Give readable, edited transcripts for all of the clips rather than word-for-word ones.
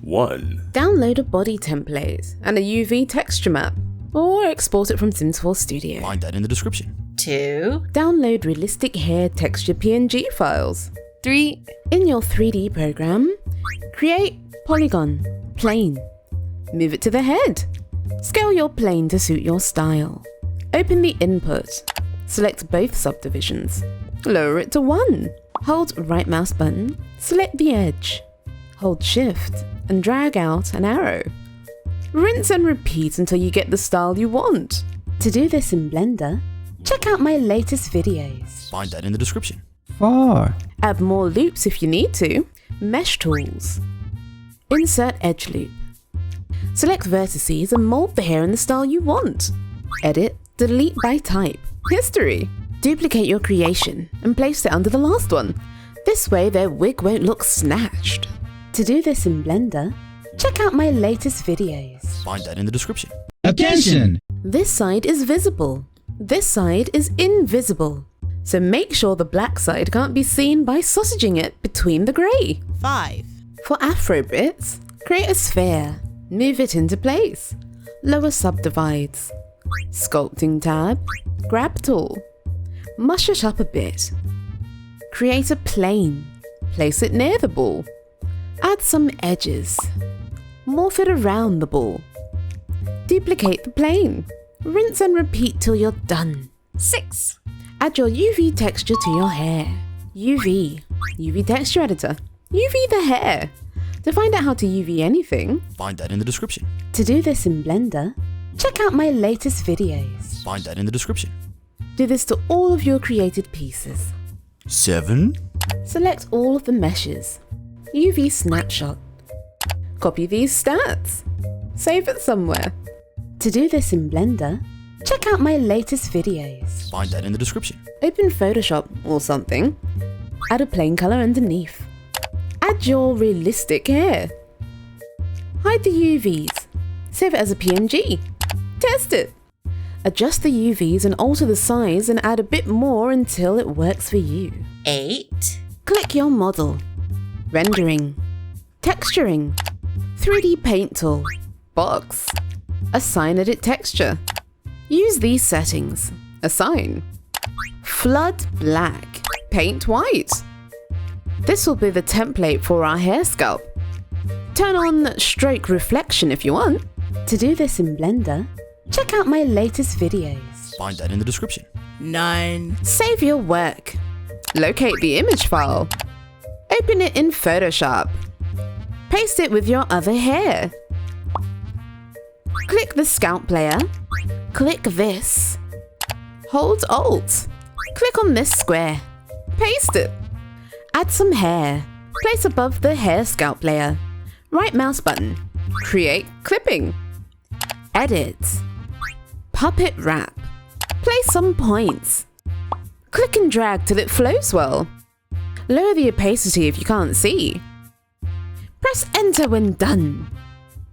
1. Download a body template and a UV texture map, or export it from Sims 4 Studio. Find that in the description. 2. Download realistic hair texture PNG files. 3. In your 3D program, create polygon, plane. Move it to the head. Scale your plane to suit your style. Open the input. Select both subdivisions. Lower it to 1. Hold right mouse button, select the edge. Hold shift and drag out an arrow. Rinse and repeat until you get the style you want. To do this in Blender, check out my latest videos. Find that in the description. 4. Add more loops if you need to. Mesh tools. Insert edge loop. Select vertices and mold the hair in the style you want. Edit, delete by type. History. Duplicate your creation and place it under the last one. This way their wig won't look snatched. To do this in Blender, check out my latest videos. Find that in the description. Attention! This side is visible. This side is invisible. So make sure the black side can't be seen by sausaging it between the grey. 5. For afro bits, create a sphere. Move it into place. Lower subdivides. Sculpting tab. Grab tool. Mush it up a bit. Create a plane. Place it near the ball. Add some edges. Morph it around the ball. Duplicate the plane. Rinse and repeat till you're done. 6. Add your UV texture to your hair. UV texture editor. UV the hair. To find out how to UV anything, Find that in the description. to do this in Blender, check out my latest videos. Find that in the description. Do this to all of your created pieces. 7. Select all of the meshes. UV snapshot. Copy these stats. Save it somewhere. To do this in Blender, check out my latest videos. Find that in the description. Open Photoshop or something. Add a plain color underneath. Add your realistic hair. Hide the UVs. Save it as a PNG. Test it. Adjust the UVs and alter the size and add a bit more until it works for you. 8. Click your model. Rendering. Texturing. 3D paint tool. Box. Assign edit texture. Use these settings. Assign. Flood black. Paint white. This will be the template for our hair scalp. Turn on stroke reflection if you want. To do this in Blender, check out my latest videos. Find that in the description. 9. Save your work. Locate the image file. Open it in Photoshop. Paste it with your other hair. Click the scalp layer. Click this. Hold Alt. Click on this square. Paste it. Add some hair. Place above the hair scalp layer. Right mouse button. Create clipping. Edit. Puppet wrap. Place some points. Click and drag till it flows well. Lower the opacity if you can't see. Press enter when done.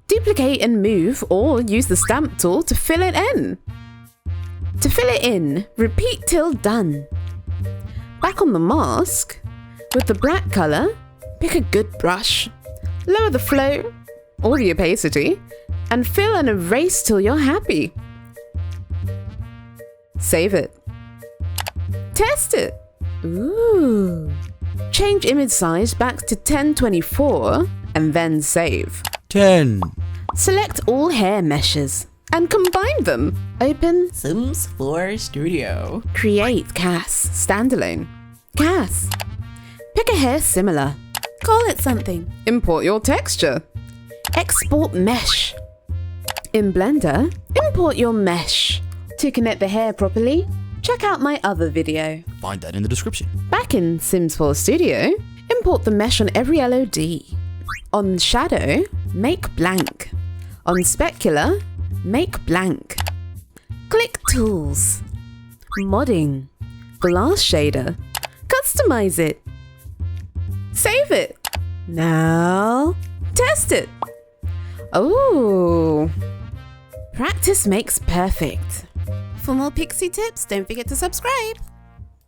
Duplicate and move or use the stamp tool to fill it in. To fill it in, repeat till done. Back on the mask, with the black color, pick a good brush. Lower the flow or the opacity and fill and erase till you're happy. Save it. Test it. Ooh. Change image size back to 1024 and then save. 10. Select all hair meshes and combine them. Open Sims 4 Studio. Create CAS standalone. CAS. Pick a hair similar. Call it something. Import your texture. Export mesh. In Blender, import your mesh. To connect the hair properly, check out my other video. Find that in the description. Back in Sims 4 Studio, import the mesh on every LOD. On shadow, make blank. On specular, make blank. Click Tools. Modding. Glass shader. Customize it. Save it. Now, test it. Oh, practice makes perfect. For more Pixie tips, don't forget to subscribe.